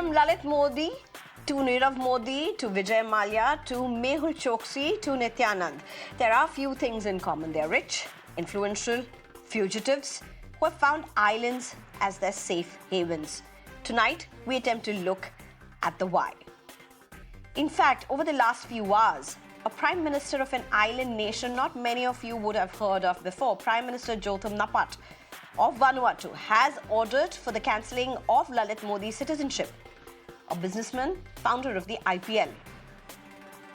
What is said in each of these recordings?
From Lalit Modi to Nirav Modi to Vijay Mallya to Mehul Choksi to Nityanand, there are few things in common. They're rich, influential, fugitives who have found islands as their safe havens. Tonight, we attempt to look at the why. In fact, over the last few hours, a Prime Minister of an island nation not many of you would have heard of before, Prime Minister Jotham Napat of Vanuatu, has ordered for the cancelling of Lalit Modi's citizenship, a businessman, founder of the IPL.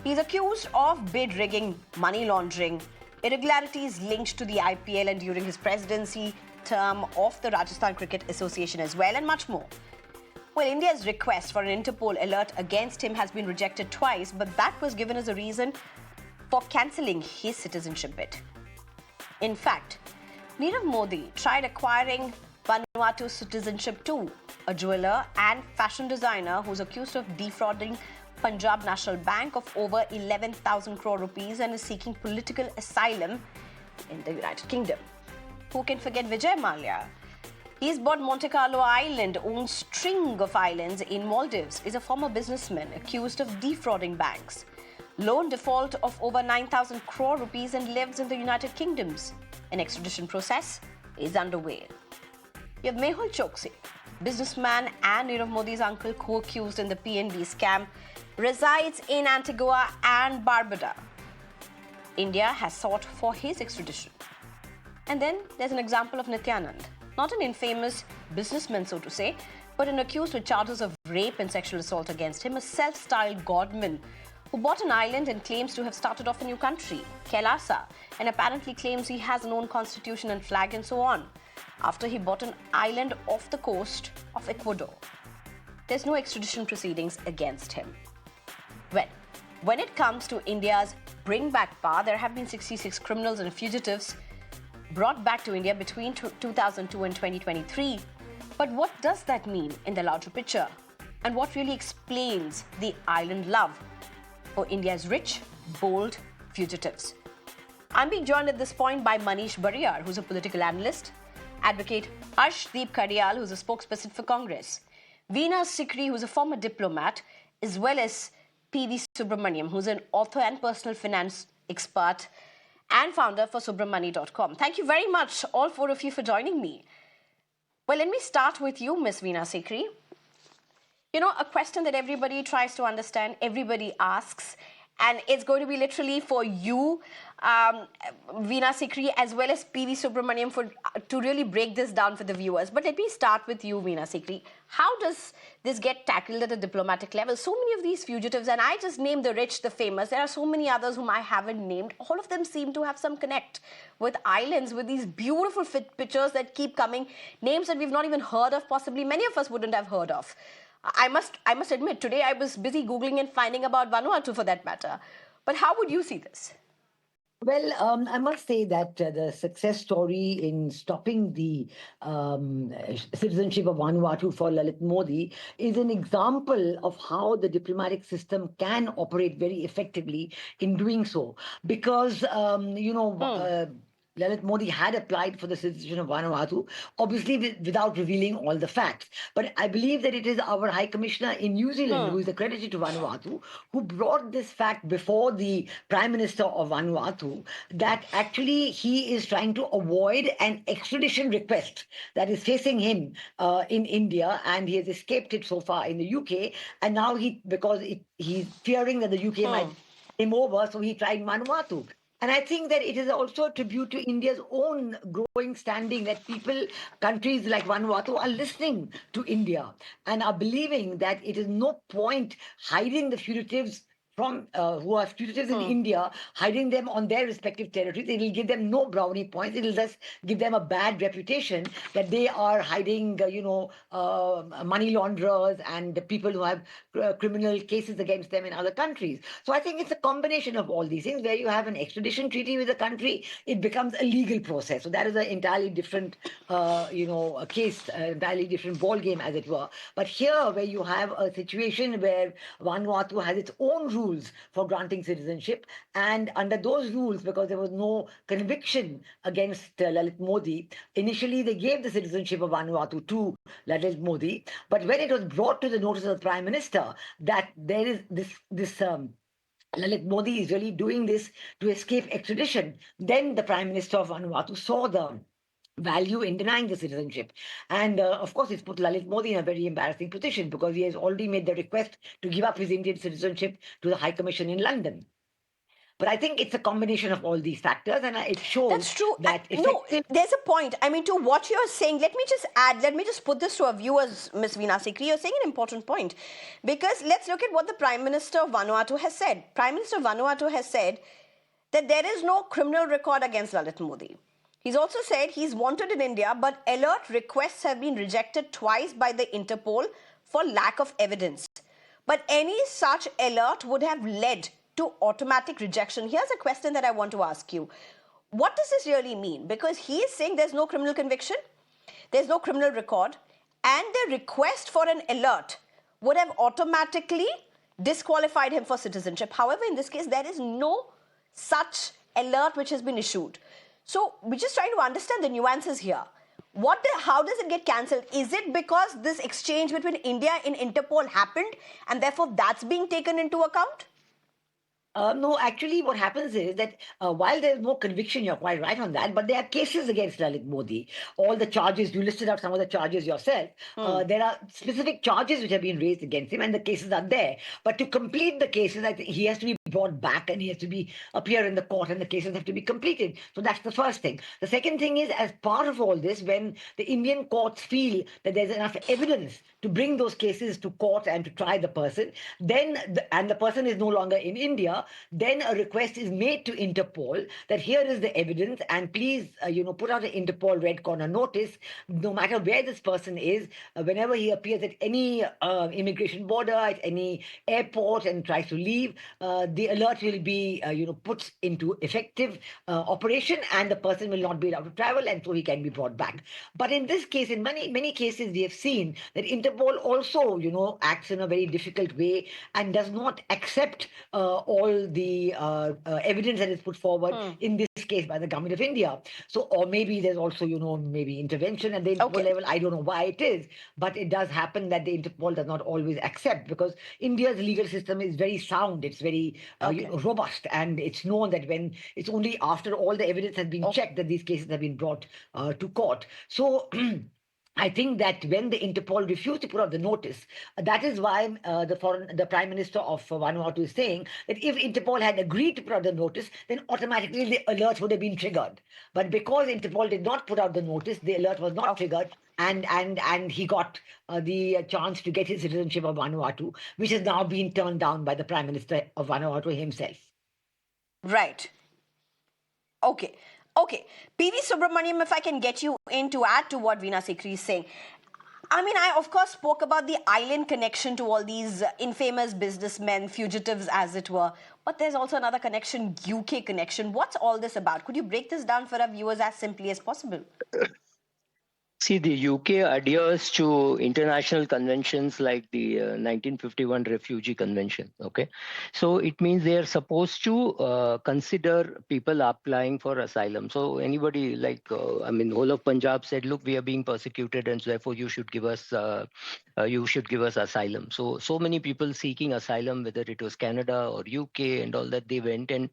He is accused of bid rigging, money laundering, irregularities linked to the IPL and during his presidency term of the Rajasthan Cricket Association as well, and much more. Well, India's request for an Interpol alert against him has been rejected twice, but that was given as a reason for cancelling his citizenship bid. In fact, Nirav Modi tried acquiring Vanuatu's citizenship too, a jeweler and fashion designer who's accused of defrauding Punjab National Bank of over 11,000 crore rupees and is seeking political asylum in the United Kingdom. Who can forget Vijay Mallya? He's bought Monte Carlo Island, owns string of islands in Maldives, is a former businessman accused of defrauding banks, loan default of over 9,000 crore rupees and lives in the United Kingdoms. An extradition process is underway. You have Mehul Choksi, businessman and Nirav Modi's uncle co-accused in the PNB scam, resides in Antigua and Barbuda. India has sought for his extradition. And then there's an example of Nityanand, not an infamous businessman, so to say, but an accused with charges of rape and sexual assault against him, a self-styled godman who bought an island and claims to have started off a new country, Kailasa, and apparently claims he has an own constitution and flag and so on, after he bought an island off the coast of Ecuador. There's no extradition proceedings against him. Well, when it comes to India's bring back power, there have been 66 criminals and fugitives brought back to India between 2002 and 2023. But what does that mean in the larger picture? And what really explains the island love for India's rich, bold fugitives? I'm being joined at this point by Manish Bariyar, who's a political analyst, advocate Arshdeep Kadiyal, who's a spokesperson for Congress, Veena Sikri, who's a former diplomat, as well as PV Subramaniam, who's an author and personal finance expert and founder for Subramani.com. Thank you very much, all four of you, for joining me. Well, let me start with you, Ms. Veena Sikri. You know, a question that everybody tries to understand, everybody asks, and it's going to be literally for you, Veena Sikri, as well as PV Subramaniam, to really break this down for the viewers. But let me start with you, Veena Sikri. How does this get tackled at a diplomatic level? So many of these fugitives, and I just named the rich, the famous. There are so many others whom I haven't named. All of them seem to have some connect with islands, with these beautiful pictures that keep coming, names that we've not even heard of, possibly many of us wouldn't have heard of. I must admit, today I was busy Googling and finding about Vanuatu for that matter. But how would you see this? Well, I must say that the success story in stopping the citizenship of Vanuatu for Lalit Modi is an example of how the diplomatic system can operate very effectively in doing so. Because, Lalit Modi had applied for the citizenship of Vanuatu, obviously without revealing all the facts. But I believe that it is our High Commissioner in New Zealand, who is accredited to Vanuatu, who brought this fact before the Prime Minister of Vanuatu, that actually he is trying to avoid an extradition request that is facing him in India, and he has escaped it so far in the UK. And now he's fearing that the UK might take him over, so he tried Vanuatu. And I think that it is also a tribute to India's own growing standing, that countries like Vanuatu are listening to India and are believing that it is no point hiding the fugitives who are fugitives in India, hiding them on their respective territories. It will give them no brownie points. It will just give them a bad reputation that they are hiding, money launderers and people who have criminal cases against them in other countries. So I think it's a combination of all these things. Where you have an extradition treaty with a country, it becomes a legal process. So that is an entirely different, a case, entirely different ball game, as it were. But here, where you have a situation where Vanuatu has its own rules, rules for granting citizenship. And under those rules, because there was no conviction against Lalit Modi, initially they gave the citizenship of Vanuatu to Lalit Modi. But when it was brought to the notice of the Prime Minister that there is this Lalit Modi is really doing this to escape extradition, then the Prime Minister of Vanuatu saw the value in denying the citizenship. And of course, it's put Lalit Modi in a very embarrassing position because he has already made the request to give up his Indian citizenship to the High Commission in London. But I think it's a combination of all these factors, and it shows That's true. that No, effective. there's a point. I mean, to what you're saying, let me just put this to our viewers, Ms. Veena Sikri. You're saying an important point. Because let's look at what the Prime Minister of Vanuatu has said. Prime Minister of Vanuatu has said that there is no criminal record against Lalit Modi. He's also said he's wanted in India, but alert requests have been rejected twice by the Interpol for lack of evidence. But any such alert would have led to automatic rejection. Here's a question that I want to ask you. What does this really mean? Because he is saying there's no criminal conviction, there's no criminal record, and the request for an alert would have automatically disqualified him for citizenship. However, in this case, there is no such alert which has been issued. So we're just trying to understand the nuances here. How does it get cancelled? Is it because this exchange between India and Interpol happened and therefore that's being taken into account? No, actually, what happens is that while there's no conviction, you're quite right on that, but there are cases against Lalit Modi. All the charges, you listed out some of the charges yourself. There are specific charges which have been raised against him, and the cases are there. But to complete the cases, I think he has to be brought back and he has to appear in the court, and the cases have to be completed. So that's the first thing. The second thing is, as part of all this, when the Indian courts feel that there's enough evidence to bring those cases to court and to try the person, then and the person is no longer in India, then a request is made to Interpol that here is the evidence and please, put out an Interpol red corner notice, no matter where this person is, whenever he appears at any immigration border, at any airport and tries to leave, the alert will be, put into effective operation and the person will not be allowed to travel and so he can be brought back. But in this case, in many cases, we have seen that Interpol also, acts in a very difficult way and does not accept all the evidence that is put forward in this case by the government of India. So, or maybe there's also, maybe intervention at the Interpol level. I don't know why it is, but it does happen that the Interpol does not always accept because India's legal system is very sound. It's very robust, and it's known that when it's only after all the evidence has been checked that these cases have been brought to court. So. I think that when the Interpol refused to put out the notice, that is why the Prime Minister of Vanuatu is saying that if Interpol had agreed to put out the notice, then automatically the alert would have been triggered. But because Interpol did not put out the notice, the alert was not triggered, and he got the chance to get his citizenship of Vanuatu, which has now been turned down by the Prime Minister of Vanuatu himself. Right. Okay. P.V. Subramaniam, if I can get you in to add to what Veena Sikri is saying. I mean, I of course spoke about the island connection to all these infamous businessmen, fugitives as it were. But there's also another connection, UK connection. What's all this about? Could you break this down for our viewers as simply as possible? See, the UK adheres to international conventions like the 1951 Refugee Convention. Okay, so it means they are supposed to consider people applying for asylum. So anybody like, whole of Punjab said, look, we are being persecuted, and therefore you should give us asylum. So many people seeking asylum, whether it was Canada or UK and all that, they went, and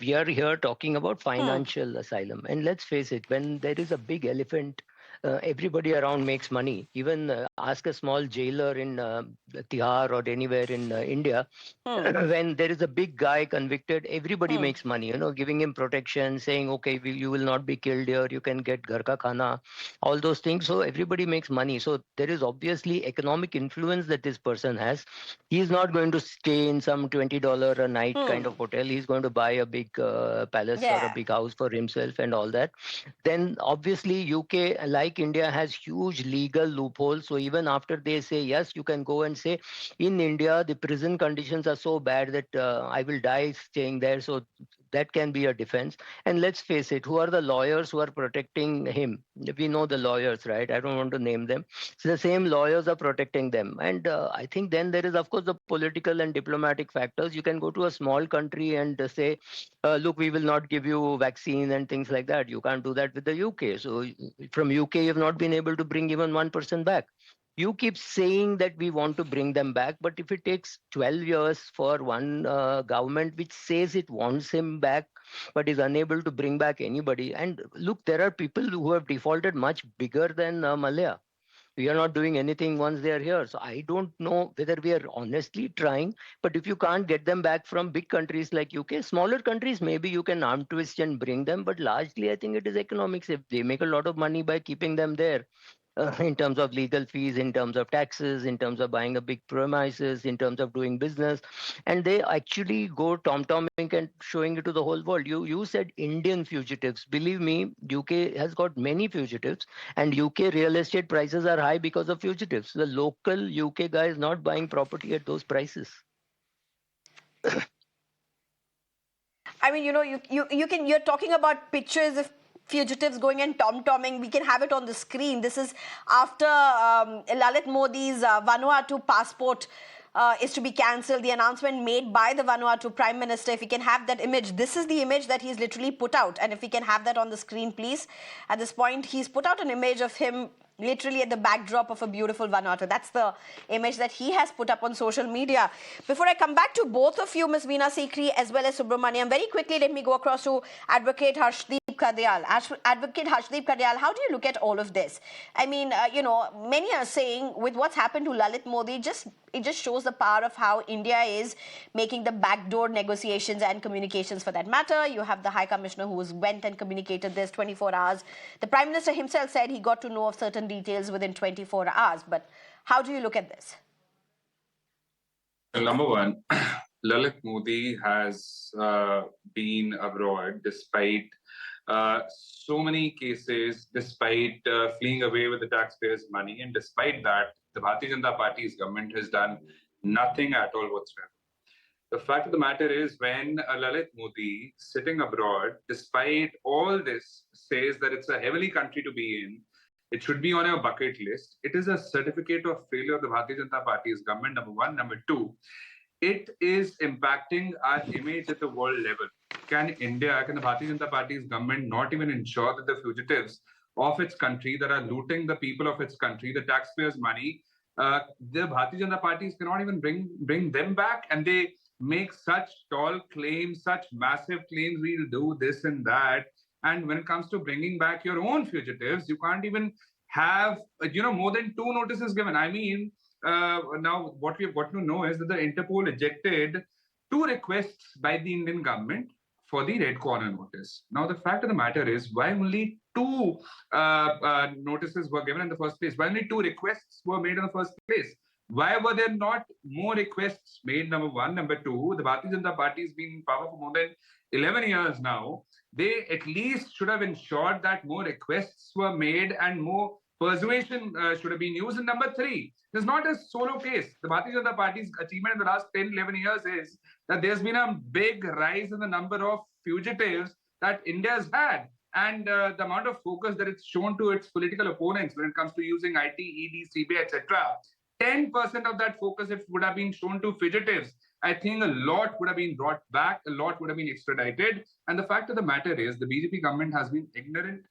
we are here talking about financial asylum. And let's face it, when there is a big elephant. Everybody around makes money. Even ask a small jailer in Tihar or anywhere in India. When there is a big guy convicted, everybody makes money. Giving him protection, saying, okay, you will not be killed here. You can get ghar ka khana, all those things. So everybody makes money. So there is obviously economic influence that this person has. He is not going to stay in some $20 a night kind of hotel. He's going to buy a big palace or a big house for himself and all that. Then obviously UK, like India, has huge legal loopholes. So even after they say, yes, you can go and say, in India, the prison conditions are so bad that I will die staying there. So that can be a defense. And let's face it, who are the lawyers who are protecting him? We know the lawyers, right? I don't want to name them. So the same lawyers are protecting them. And I think then there is, of course, the political and diplomatic factors. You can go to a small country and say, look, we will not give you vaccine and things like that. You can't do that with the UK. So from UK, you've not been able to bring even one person back. You keep saying that we want to bring them back, but if it takes 12 years for one government which says it wants him back but is unable to bring back anybody, and look, there are people who have defaulted much bigger than Malaya. We are not doing anything once they are here. So I don't know whether we are honestly trying, but if you can't get them back from big countries like UK, smaller countries, maybe you can arm twist and bring them, but largely I think it is economics. If they make a lot of money by keeping them there, in terms of legal fees, in terms of taxes, in terms of buying a big premises, in terms of doing business, and they actually go tom-tomming and showing it to the whole world. You said Indian fugitives. Believe me, UK has got many fugitives, and UK real estate prices are high because of fugitives. The local UK guy is not buying property at those prices. I mean, you're talking about pictures of fugitives going and tom-tomming. We can have it on the screen. This is after Lalit Modi's Vanuatu passport is to be cancelled. The announcement made by the Vanuatu Prime Minister. If we can have that image, this is the image that he's literally put out. And if we can have that on the screen, please. At this point, he's put out an image of him literally at the backdrop of a beautiful Vanuatu. That's the image that he has put up on social media. Before I come back to both of you, Ms. Veena Sikri as well as Subramaniam, very quickly let me go across to Advocate Harshdeep Kardial. Advocate Harshdeep Kardial, how do you look at all of this? I mean, many are saying with what's happened to Lalit Modi, it just shows the power of how India is making the backdoor negotiations and communications for that matter. You have the High Commissioner who went and communicated this 24 hours. The Prime Minister himself said he got to know of certain details within 24 hours. But how do you look at this? Well, number one, Lalit Modi has been abroad despite so many cases, despite fleeing away with the taxpayers' money, and despite that, the Bharatiya Janata Party's government has done nothing at all whatsoever. The fact of the matter is, when Lalit Modi, sitting abroad, despite all this, says that it's a heavenly country to be in, it should be on your bucket list. It is a certificate of failure of the Bharatiya Janata Party's government, number one. Number two, it is impacting our image at the world level. Can the Bharatiya Janata Party's government not even ensure that the fugitives of its country that are looting the people of its country, the taxpayers' money, the Bharatiya Janata Parties cannot even bring them back, and they make such tall claims, such massive claims, we'll do this and that. And when it comes to bringing back your own fugitives, you can't even have, more than 2 notices given. I mean, now what we've got to know is that the Interpol ejected 2 requests by the Indian government for the red corner notice. Now, the fact of the matter is, why only 2 notices were given in the first place? Why only 2 requests were made in the first place? Why were there not more requests made? Number one. Number two, the Bharatiya Janata Party has been in power for more than 11 years now. They at least should have ensured that more requests were made and more persuasion should have been used. And number 3, this is not a solo case. The Bharatiya Janata Party's achievement in the last 10, 11 years is that there's been a big rise in the number of fugitives that India has had. And the amount of focus that it's shown to its political opponents when it comes to using IT, ED, CBI, etc. 10% of that focus, if would have been shown to fugitives, I think a lot would have been brought back, a lot would have been extradited. And the fact of the matter is, the BJP government has been ignorant,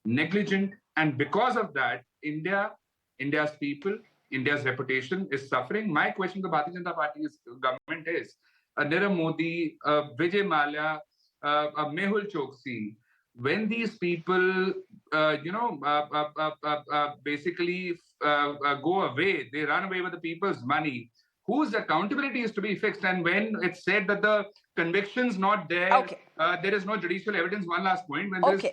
negligent, and because of that, India's people, India's reputation is suffering. My question to the Bharatiya Janata Party's government is, Nirav Modi, Vijay Mallya, Mehul Choksi, when these people, basically go away, they run away with the people's money, whose accountability is to be fixed? And when it's said that the conviction's not there, there is no judicial evidence. One last point, when it's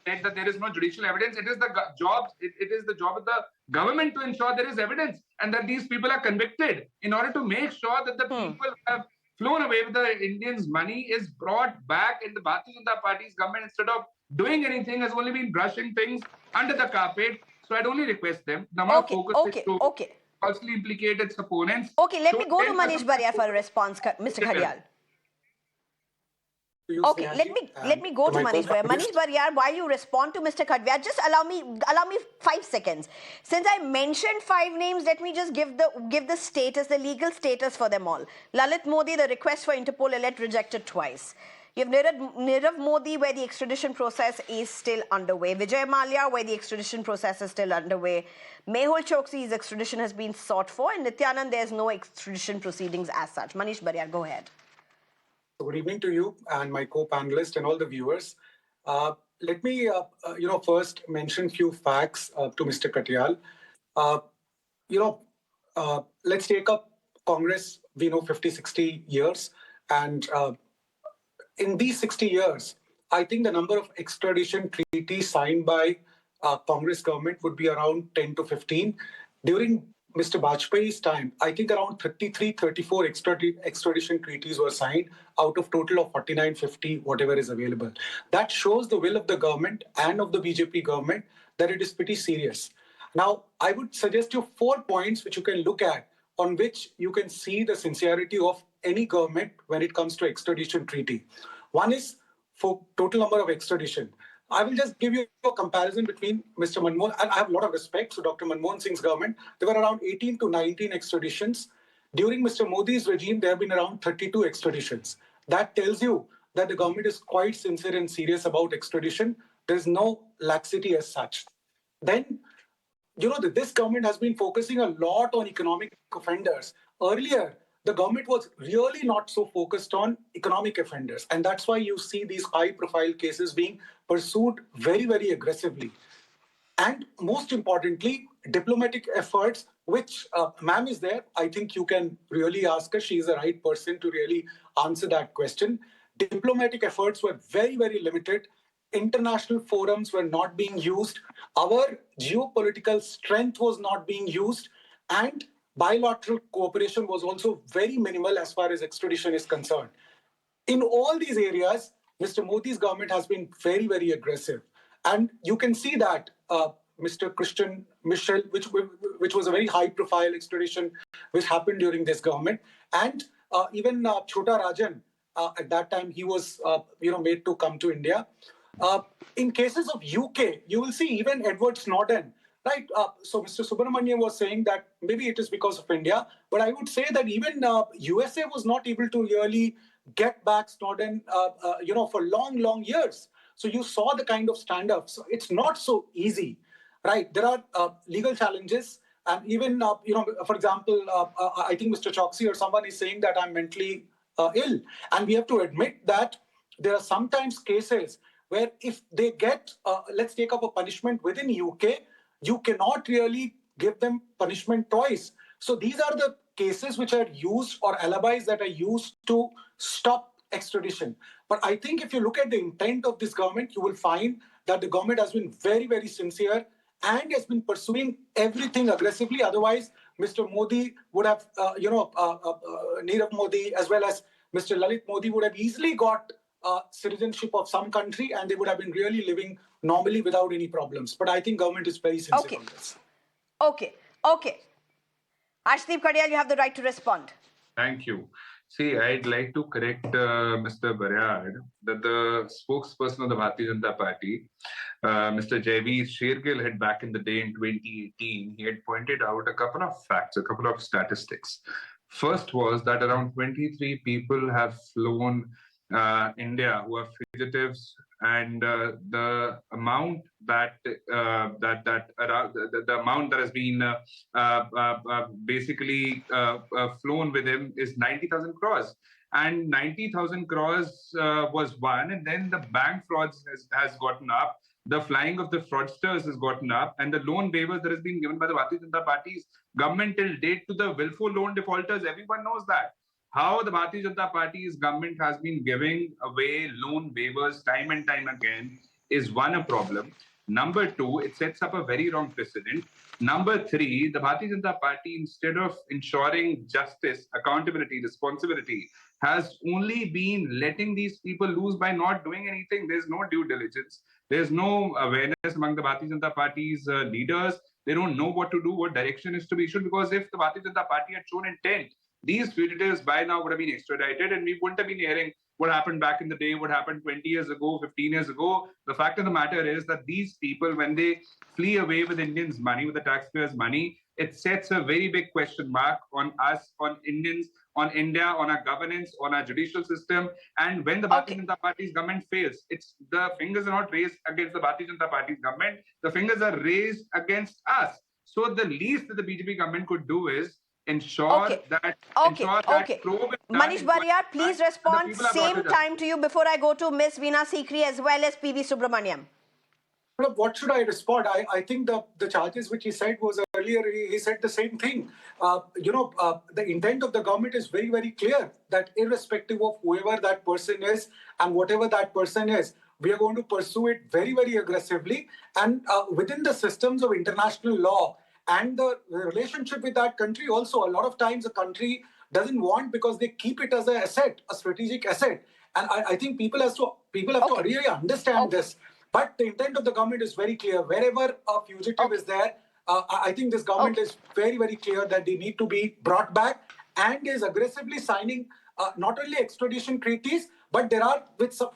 said that there is no judicial evidence, it is the job of the government to ensure there is evidence and that these people are convicted, in order to make sure that the people have flown away with the Indians' money is brought back, and the Bharatiya Janata Party's government, instead of doing anything, has only been brushing things under the carpet. So I'd only request them, the amount of focus is to falsely implicate its opponents. Okay, let me go to Manish Baria for a response, Mr. Kardial. Okay, let me go to Manish Bharia. Manish Bharia, while you respond to Mr. Khadwia, just allow me 5 seconds. Since I mentioned 5 names, let me just give the status, the legal status for them all. Lalit Modi, the request for Interpol alert rejected twice. You have Nirav Modi, where the extradition process is still underway. Vijay Mallya, where the extradition process is still underway. Mehul Choksi's extradition has been sought for. And Nityanand, there's no extradition proceedings as such. Manish Bharia, go ahead. Good evening to you and my co-panelists and all the viewers. Let me, first mention few facts to Mr. Katyal. Let's take up Congress. We know 50, 60 years, and in these 60 years, I think the number of extradition treaties signed by Congress government would be around 10 to 15. During Mr. Bajpayee's time, I think around 33, 34 extradition treaties were signed out of total of 49, 50, whatever is available. That shows the will of the government and of the BJP government that it is pretty serious. Now, I would suggest you 4 points which you can look at on which you can see the sincerity of any government when it comes to extradition treaty. One is for total number of extradition. I will just give you a comparison between Mr. Manmohan, and I have a lot of respect for Dr. Manmohan Singh's government. There were around 18 to 19 extraditions. During Mr. Modi's regime, there have been around 32 extraditions. That tells you that the government is quite sincere and serious about extradition. There's no laxity as such. Then, this government has been focusing a lot on economic offenders. Earlier, the government was really not so focused on economic offenders. And that's why you see these high-profile cases being pursued very, very aggressively. And most importantly, diplomatic efforts, which ma'am is there. I think you can really ask her. She is the right person to really answer that question. Diplomatic efforts were very, very limited. International forums were not being used. Our geopolitical strength was not being used. And bilateral cooperation was also very minimal as far as extradition is concerned. In all these areas, Mr. Modi's government has been very, very aggressive. And you can see that Mr. Christian Michel, which was a very high-profile extradition which happened during this government. And even Chota Rajan, at that time, he was made to come to India. In cases of UK, you will see even Edward Snowden, right? So Mr. Subramanian was saying that maybe it is because of India, but I would say that even USA was not able to really get back Snowden, for long, long years. So you saw the kind of stand-up. So it's not so easy, right? There are legal challenges. And even, for example, I think Mr. Choksi or someone is saying that I'm mentally ill. And we have to admit that there are sometimes cases where if they get, let's take up a punishment within UK, you cannot really give them punishment twice. So these are the cases which are used or alibis that are used to stop extradition. But I think if you look at the intent of this government, you will find that the government has been very, very sincere and has been pursuing everything aggressively. Otherwise, Mr. Modi would have, Nirav Modi as well as Mr. Lalit Modi would have easily got citizenship of some country and they would have been really living normally without any problems. But I think government is very sincere on this. Okay. Ashdeep Kadyal, you have the right to respond. Thank you. See, I'd like to correct Mr. Baryard that the spokesperson of the Bharatiya Janata Party, Mr. Jaiveer Shergill, had back in the day in 2018, he had pointed out a couple of facts, a couple of statistics. First was that around 23 people have flown India who are fugitives, and the amount that the amount that has been basically flown with him is 90,000 crores, and 90,000 crores was one, and then the bank frauds has gotten up. The flying of the fraudsters has gotten up, and the loan waivers that has been given by the Bharatiya Janata Party's government till date to the willful loan defaulters. Everyone knows that. How the Bharatiya Janata Party's government has been giving away loan waivers time and time again is one, a problem. Number two, it sets up a very wrong precedent. Number three, the Bharatiya Janata Party, instead of ensuring justice, accountability, responsibility, has only been letting these people loose by not doing anything. There's no due diligence. There's no awareness among the Bharatiya Janata Party's leaders. They don't know what to do, what direction is to be issued, because if the Bharatiya Janata Party had shown intent, these fugitives by now would have been extradited and we wouldn't have been hearing what happened back in the day, what happened 20 years ago, 15 years ago. The fact of the matter is that these people, when they flee away with Indians' money, with the taxpayers' money, it sets a very big question mark on us, on Indians, on India, on our governance, on our judicial system. And when the Bharatiya Janata Party's government fails, it's the fingers are not raised against the Bharatiya Janata Party's government. The fingers are raised against us. So the least that the BJP government could do is ensure that probe is done Manish into Bariyar, please respond. people are brought Same to justice. time to you before I go to Miss Veena Sikri as well as PV Subramaniam. Well, what should I respond? I think the charges which he said was earlier, he said the same thing. The intent of the government is very, very clear that irrespective of whoever that person is and whatever that person is, we are going to pursue it very, very aggressively. And within the systems of international law and the relationship with that country also, a lot of times a country doesn't want because they keep it as an asset, a strategic asset. And I think people have to really understand this. But the intent of the government is very clear. Wherever a fugitive is there, I think this government is very, very clear that they need to be brought back and is aggressively signing not only extradition treaties, but there are,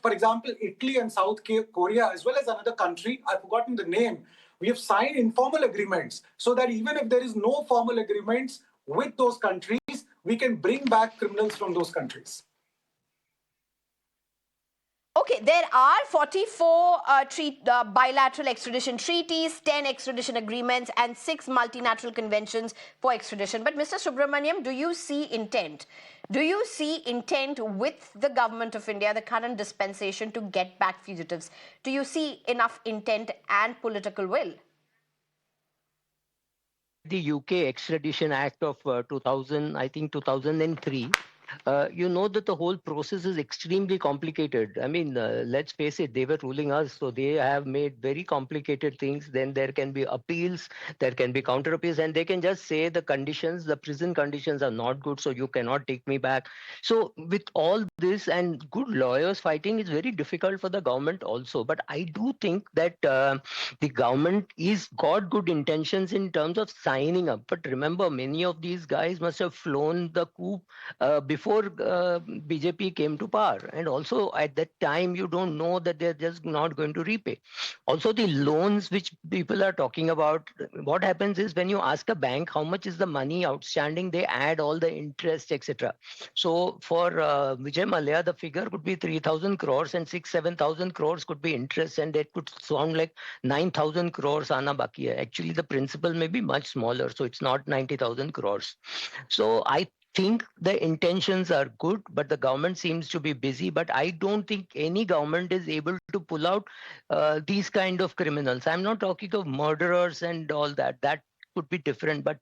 for example, Italy and South Korea, as well as another country, I've forgotten the name, we have signed informal agreements so that even if there is no formal agreements with those countries, we can bring back criminals from those countries. Okay, there are 44 bilateral extradition treaties, 10 extradition agreements, and 6 multilateral conventions for extradition. But Mr. Subramaniam, do you see intent? Do you see intent with the government of India, the current dispensation, to get back fugitives? Do you see enough intent and political will? The UK Extradition Act of 2003, you know that the whole process is extremely complicated. I mean, let's face it, they were ruling us, so they have made very complicated things. Then there can be appeals, there can be counter appeals, and they can just say the conditions, the prison conditions are not good, so you cannot take me back. So with all this and good lawyers fighting, it's very difficult for the government also. But I do think that the government is got good intentions in terms of signing up. But remember, many of these guys must have flown the coop before BJP came to power. And also at that time, you don't know that they're just not going to repay. Also, the loans which people are talking about, what happens is when you ask a bank how much is the money outstanding, they add all the interest, etc. So for Vijay Mallya, the figure could be 3,000 crores and 6,000-7,000 crores could be interest, and it could sound like 9,000 crores ana baki hai. Actually, the principal may be much smaller, so it's not 90,000 crores. So I think the intentions are good, but the government seems to be busy. But I don't think any government is able to pull out these kind of criminals. I'm not talking of murderers and all that. That could be different, but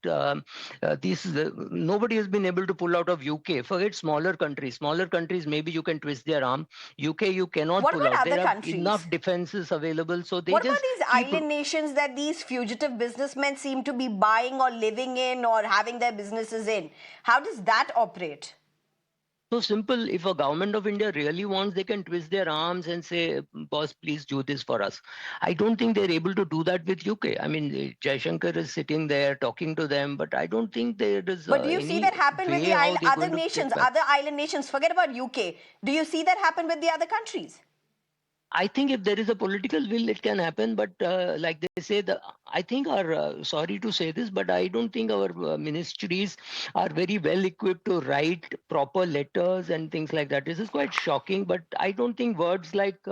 nobody has been able to pull out of UK. Forget smaller countries. Smaller countries, maybe you can twist their arm. UK, you cannot What pull about out. other There are countries? enough defenses available, so they What just about these island nations that these fugitive businessmen seem to be buying or living in or having their businesses in? How does that operate? So simple. If a government of India really wants, they can twist their arms and say, boss, please do this for us. I don't think they're able to do that with UK. I mean, Jaishankar is sitting there talking to them, but I don't think there is But do you see any that happen with way the how they're other going to nations, get back. other island nations? Forget about UK. Do you see that happen with the other countries? I think if there is a political will, it can happen. But like they say, I think sorry to say this, but I don't think our ministries are very well equipped to write proper letters and things like that. This is quite shocking, but I don't think words like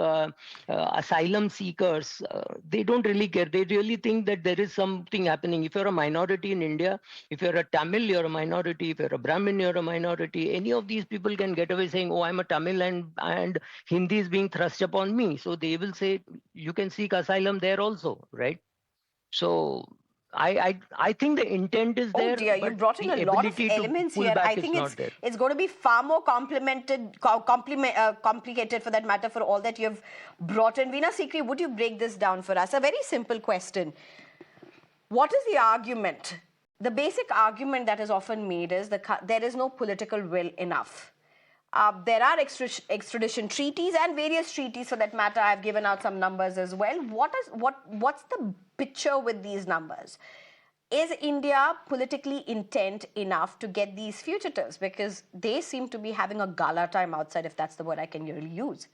asylum seekers, they don't really care. They really think that there is something happening. If you're a minority in India, if you're a Tamil, you're a minority. If you're a Brahmin, you're a minority. Any of these people can get away saying, oh, I'm a Tamil and Hindi is being thrust upon me. So they will say you can seek asylum there also, right? So I think the intent is there. Oh dear, you but brought in a the lot of ability to elements pull here. back I is think not there. it's going to be far more complicated for that matter for all that you've brought in. Veena Sikri, would you break this down for us? A very simple question. What is the argument? The basic argument that is often made is there is no political will enough. There are extradition treaties and various treaties for that matter. I've given out some numbers as well. What's the picture with these numbers? is India politically intent enough to get these fugitives? Because they seem to be having a gala time outside, if that's the word I can really use.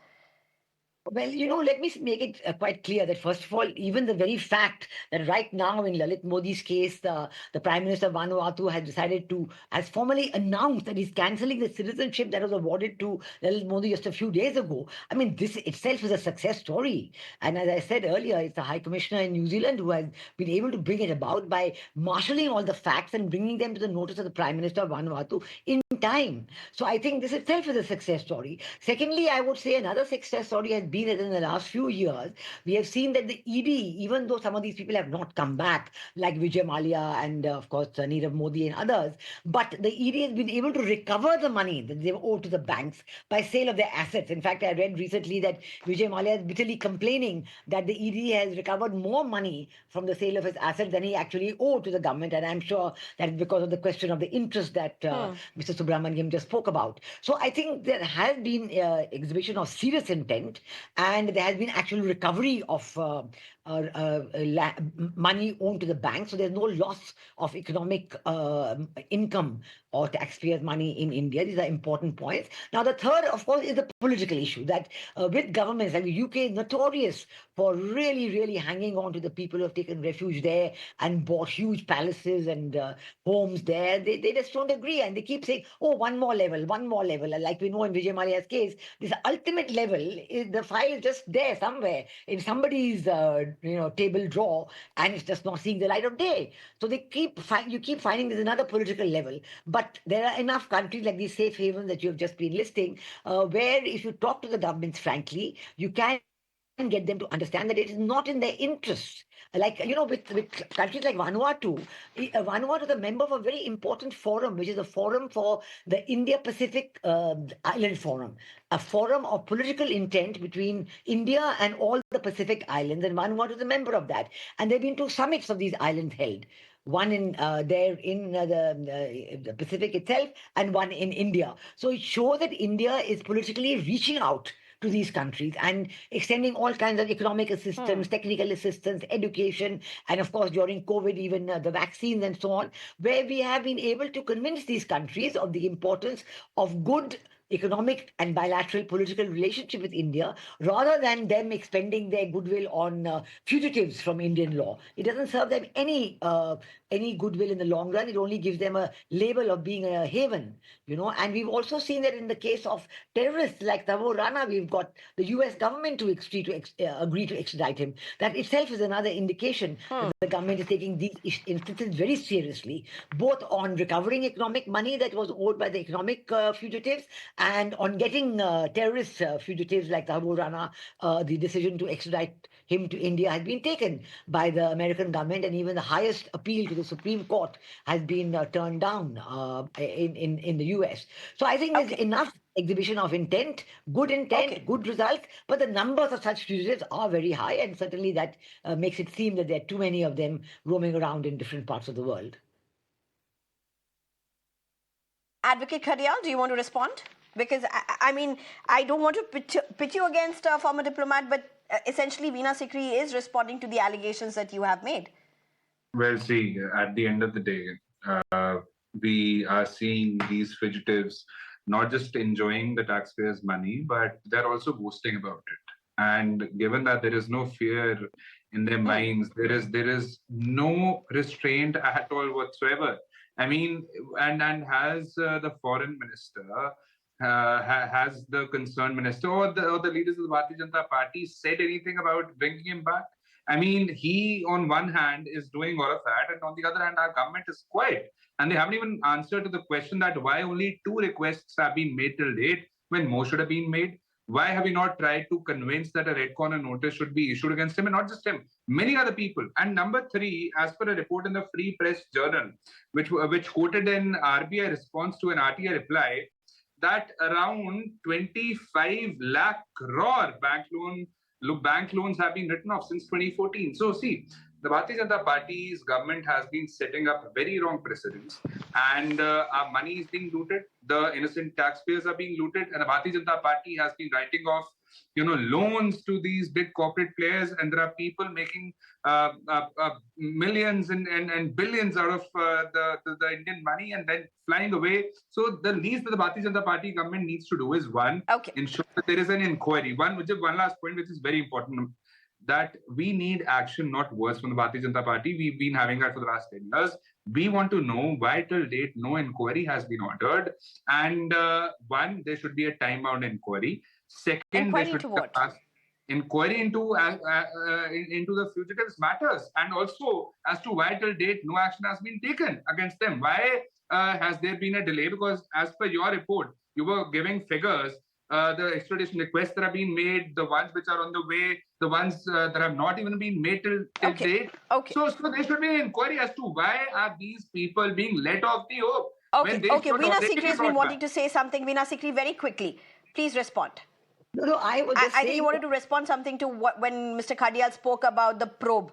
Well, let me make it quite clear that, first of all, even the very fact that right now in Lalit Modi's case, the Prime Minister of Vanuatu has formally announced that he's cancelling the citizenship that was awarded to Lalit Modi just a few days ago. I mean, this itself is a success story. And as I said earlier, it's the High Commissioner in New Zealand who has been able to bring it about by marshalling all the facts and bringing them to the notice of the Prime Minister of Vanuatu in time. So I think this itself is a success story. Secondly, I would say another success story has been that in the last few years, we have seen that the ED, even though some of these people have not come back, like Vijay Mallya and of course Nirav Modi and others, but the ED has been able to recover the money that they owed to the banks by sale of their assets. In fact, I read recently that Vijay Mallya is bitterly complaining that the ED has recovered more money from the sale of his assets than he actually owed to the government. And I'm sure that is because of the question of the interest that Mr. Subramaniam just spoke about. So I think there has been exhibition of serious intent, and there has been actual recovery of money owed to the bank. So there's no loss of economic income or taxpayers' money in India. These are important points. Now, the third, of course, is the political issue that with governments, like the UK is notorious for really, really hanging on to the people who have taken refuge there and bought huge palaces and homes there. They just don't agree, and they keep saying, oh, one more level, one more level. And like we know in Vijay Mallya's case, this ultimate level, the file is just there somewhere in somebody's table drawer, and it's just not seeing the light of day. So you keep finding there's another political level. But there are enough countries like these safe havens that you have just been listing, where if you talk to the governments frankly, you can get them to understand that it is not in their interest. Like, with countries like Vanuatu, Vanuatu is a member of a very important forum, which is a forum for the India-Pacific Island Forum, a forum of political intent between India and all the Pacific islands, and Vanuatu is a member of that. And there have been 2 summits of these islands held. One in the Pacific itself, and one in India. So it shows that India is politically reaching out to these countries and extending all kinds of economic assistance, technical assistance, education, and of course during COVID, even the vaccines and so on, where we have been able to convince these countries of the importance of good economic and bilateral political relationship with India, rather than them expending their goodwill on fugitives from Indian law. It doesn't serve them any goodwill in the long run. It only gives them a label of being a haven, And we've also seen that in the case of terrorists like Tavo Rana, we've got the US government to agree to extradite him. That itself is another indication that the government is taking these instances very seriously, both on recovering economic money that was owed by the economic fugitives, and on getting terrorist fugitives like Tabo Rana. The decision to extradite him to India has been taken by the American government, and even the highest appeal to the Supreme Court has been turned down in the US. So I think there's enough exhibition of intent, good results, but the numbers of such fugitives are very high, and certainly that makes it seem that there are too many of them roaming around in different parts of the world. Advocate Khadial, do you want to respond? Because, I mean, I don't want to pit you against a former diplomat, but essentially Veena Sikri is responding to the allegations that you have made. Well, see, at the end of the day, we are seeing these fugitives not just enjoying the taxpayers' money, but they're also boasting about it. And given that there is no fear in their minds, there is no restraint at all whatsoever. I mean, and has the foreign minister, has the concerned minister or the leaders of the Bharatiya Janata Party said anything about bringing him back? I mean, he on one hand is doing all of that, and on the other hand, our government is quiet. And they haven't even answered to the question that why only 2 requests have been made till date when more should have been made. Why have we not tried to convince that a red corner notice should be issued against him, and not just him, many other people? And number 3, as per a report in the Free Press Journal, which quoted an RBI response to an RTI reply, that around 25 lakh crore bank loans have been written off since 2014. So see, the Bharatiya Janata Party's government has been setting up very wrong precedents, and our money is being looted. The innocent taxpayers are being looted, and the Bharatiya Janata Party has been writing off, loans to these big corporate players, and there are people making millions and billions out of the Indian money and then flying away. So the least that the Bharatiya Janata Party government needs to do is one, ensure that there is an inquiry. One last point, which is very important, that we need action, not words, from the Bharatiya Janata Party. We've been having that for the last 10 years. We want to know why till date no inquiry has been ordered. And one, there should be a time-bound inquiry. Second, inquiry there should into be what? Inquiry into the fugitives matters, and also as to why till date no action has been taken against them. Why has there been a delay? Because as per your report, you were giving figures. The extradition requests that have been made, the ones which are on the way, the ones that have not even been made till date. So there should be an inquiry as to why are these people being let off the hook. Okay, Veena Sikri has been wanting to say something. Veena Sikri, very quickly, please respond. No, I was just I think you wanted to respond something to when Mr. Khadial spoke about the probe.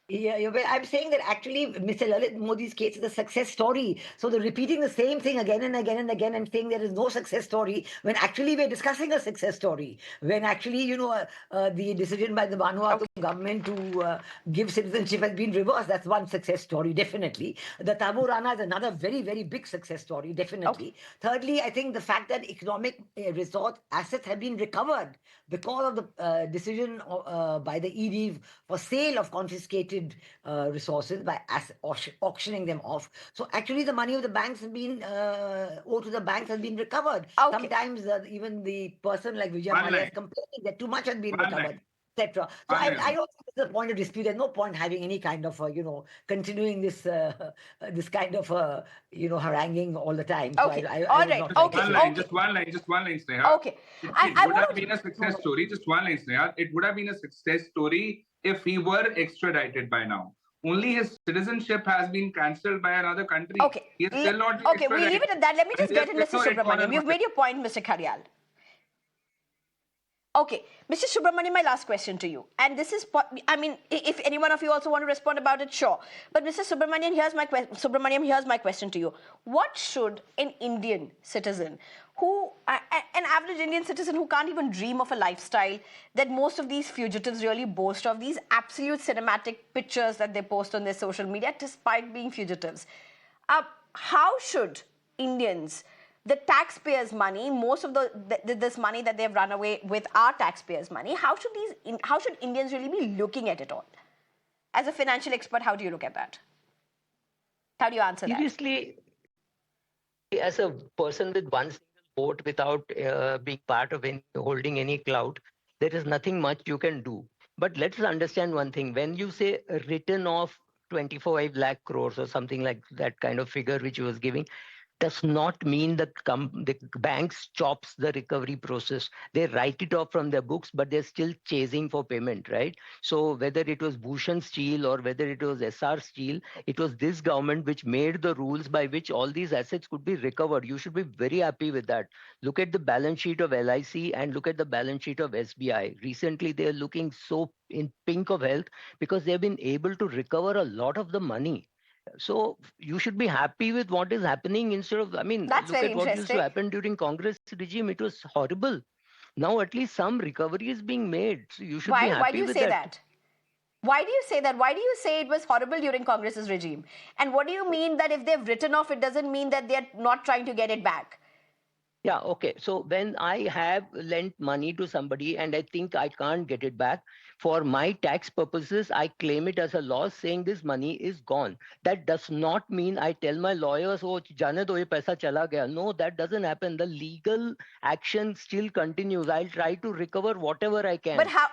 Yeah, I'm saying that actually Mr. Lalit Modi's case is a success story. So they're repeating the same thing again and again and again and saying there is no success story when actually we're discussing a success story. When actually, the decision by the Vanuatu government to give citizenship has been reversed. That's one success story, definitely. The Tabu Rana is another very, very big success story, definitely. Thirdly, I think the fact that economic resource assets have been recovered because of the decision by the ED for sale of confiscated resources by auctioning them off. So actually the money of the banks has been owed to the banks has been recovered. Sometimes even the person like Vijay Mallya is complaining that too much has been recovered, etc. So I don't think there's a point of dispute. There's no point having any kind of continuing this this kind of haranguing all the time. So Just one line, Sneha. Okay. It would have been a success story. Just one line, Sneha. It would have been a success story if he were extradited by now. Only his citizenship has been cancelled by another country. Okay. He is still not Okay, we'll leave it at that. Let me just get in Mr. Subramaniam. You've made your point, Mr. Khadial. Okay, Mr. Subramaniam, my last question to you. And this is, I mean, if any one of you also want to respond about it, sure. But Mr. Subramaniam, here's my question to you. What should an Indian citizen an average Indian citizen who can't even dream of a lifestyle that most of these fugitives really boast of, these absolute cinematic pictures that they post on their social media despite being fugitives, how should Indians, the taxpayers' money, most of this money that they've run away with our taxpayers' money, how should Indians really be looking at it all? As a financial expert, how do you look at that? How do you answer that? Seriously, as a person with one single vote without being part of holding any clout, there is nothing much you can do. But let's understand one thing. When you say written off 25 lakh crores or something like that kind of figure which you was giving, does not mean the bank stops the recovery process. They write it off from their books, but they're still chasing for payment, right? So whether it was Bhushan Steel or whether it was SR Steel, it was this government which made the rules by which all these assets could be recovered. You should be very happy with that. Look at the balance sheet of LIC and look at the balance sheet of SBI. Recently, they're looking so in pink of health because they've been able to recover a lot of the money. So you should be happy with what is happening instead of, I mean, look at what used to happen during Congress regime. It was horrible. Now at least some recovery is being made. So you should be happy with that. Why do you say that? Why do you say that? Why do you say it was horrible during Congress's regime? And what do you mean that if they've written off, it doesn't mean that they're not trying to get it back? Yeah, okay. So when I have lent money to somebody and I think I can't get it back, for my tax purposes, I claim it as a loss saying this money is gone. That does not mean I tell my lawyers, oh, jane do ye paisa chala gaya. No, that doesn't happen. The legal action still continues. I'll try to recover whatever I can. But how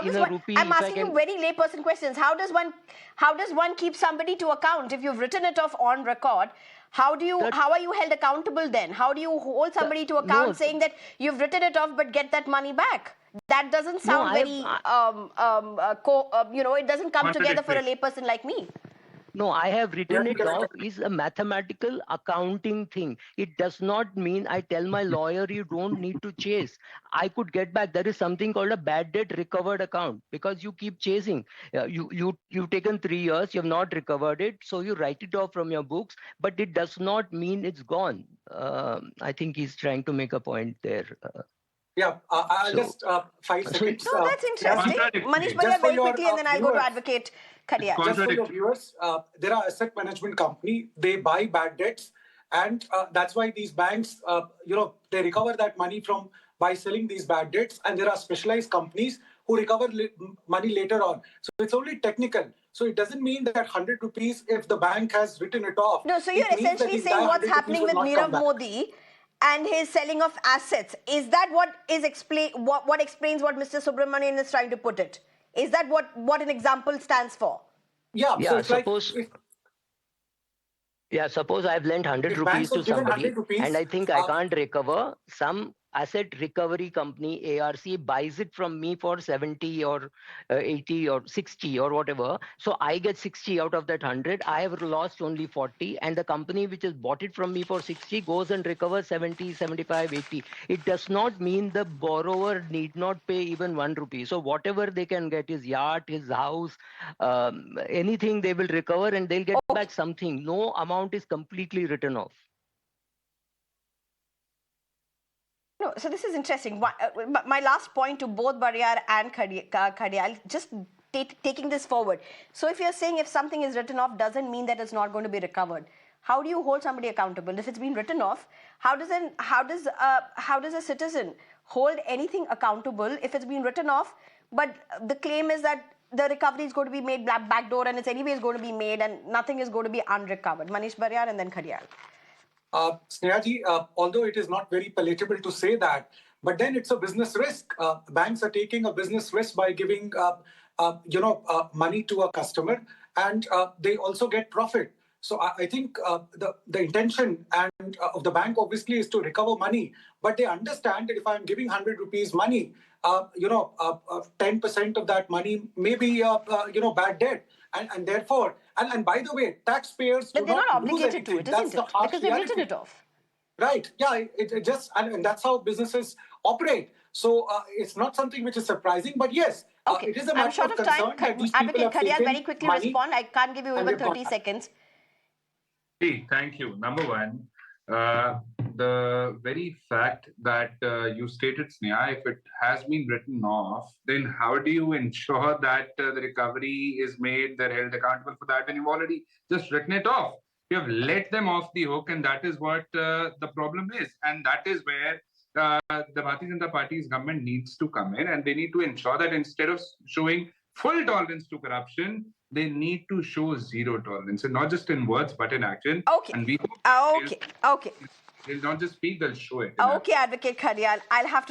does one, I'm asking you very layperson questions. How does one keep somebody to account? If you've written it off on record, how are you held accountable then? How do you hold somebody to account saying that you've written it off but get that money back? That doesn't sound very, it doesn't come together for a layperson like me. No, I have written it Yeah. off is a mathematical accounting thing. It does not mean I tell my lawyer you don't need to chase. I could get back. There is something called a bad debt recovered account because you keep chasing. You've taken 3 years, you have not recovered it, so you write it off from your books. But it does not mean it's gone. I think he's trying to make a point there. Yeah, I'll So- just 5 so- seconds. No, that's interesting. Contradictory. Manish Just Bharia, for very your, quickly, and then I'll go to viewers. Advocate Khadial. It's Just for your contradictory. viewers, there are asset management company. They buy bad debts, and that's why these banks, they recover that money from by selling these bad debts. And there are specialized companies who recover money later on. So it's only technical. So it doesn't mean that 100 rupees, if the bank has written it off. No, so it you're means that essentially the saying entire what's 100 rupees happening with will not come Nirav back. Modi and his selling of assets. Is that what explains what Mr. Subramanian is trying to put it? Is that what an example stands for? Yeah, so Yeah, it's like suppose I've lent 100 if rupees banks to have given somebody 100 rupees, and I think I can't recover. Some asset recovery company, ARC, buys it from me for 70 or 80 or 60 or whatever. So I get 60 out of that 100. I have lost only 40. And the company which has bought it from me for 60 goes and recovers 70, 75, 80. It does not mean the borrower need not pay even 1 rupee. So whatever they can get, his yacht, his house, anything they will recover and they'll get back something. No amount is completely written off. No, so this is interesting. My last point to both Bariyar and Khadial, just taking this forward. So if you're saying if something is written off doesn't mean that it's not going to be recovered. How do you hold somebody accountable? If it's been written off, how does a citizen hold anything accountable if it's been written off? But the claim is that the recovery is going to be made backdoor and it's anyways going to be made and nothing is going to be unrecovered. Manish Bariyar and then Khadial. Snehaji, although it is not very palatable to say that, but then it's a business risk. Banks are taking a business risk by giving, money to a customer, and they also get profit. So I think the intention and of the bank obviously is to recover money, but they understand that if I'm giving 100 rupees money, 10% of that money may be bad debt, and therefore, and by the way, taxpayers But do they're not not lose obligated to anything. it, That's isn't the it? harsh Because they've written reality. it off. Right. Yeah. It just and that's how businesses operate. So it's not something which is surprising, but yes, Okay. it is a I'm matter short of of time. concern that these people Advocate have Khadial, taken very quickly money respond. I can't give you and even they've gone 30 back. seconds. Hey, thank you. Number one, the very fact that you stated, Sneha, if it has been written off, then how do you ensure that the recovery is made, they're held accountable for that when you've already just written it off? You have let them off the hook, and that is what the problem is. And that is where the Bharatiya Janata Party's government needs to come in, and they need to ensure that instead of showing full tolerance to corruption, they need to show zero tolerance, and not just in words but in action. Okay. And we hope Okay. they'll not just speak; they'll show it. Okay, Advocate Khadial, I'll have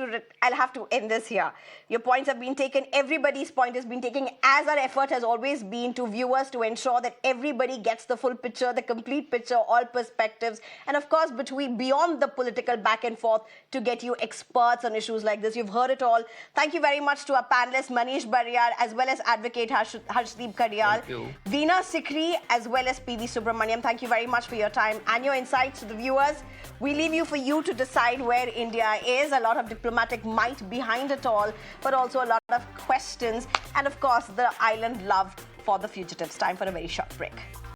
to end this here. Your points have been taken. Everybody's point has been taken, as our effort has always been to viewers to ensure that everybody gets the full picture, the complete picture, all perspectives, and of course, beyond the political back and forth, to get you experts on issues like this. You've heard it all. Thank you very much to our panelists, Manish Bariyar, as well as Advocate Harshdeep Khadial, Veena Sikri, as well as PV Subramaniam. Thank you very much for your time and your insights to the viewers. We leave you for you to decide where India is. A lot of diplomatic might behind it all, but also a lot of questions. And of course, the island love for the fugitives. Time for a very short break.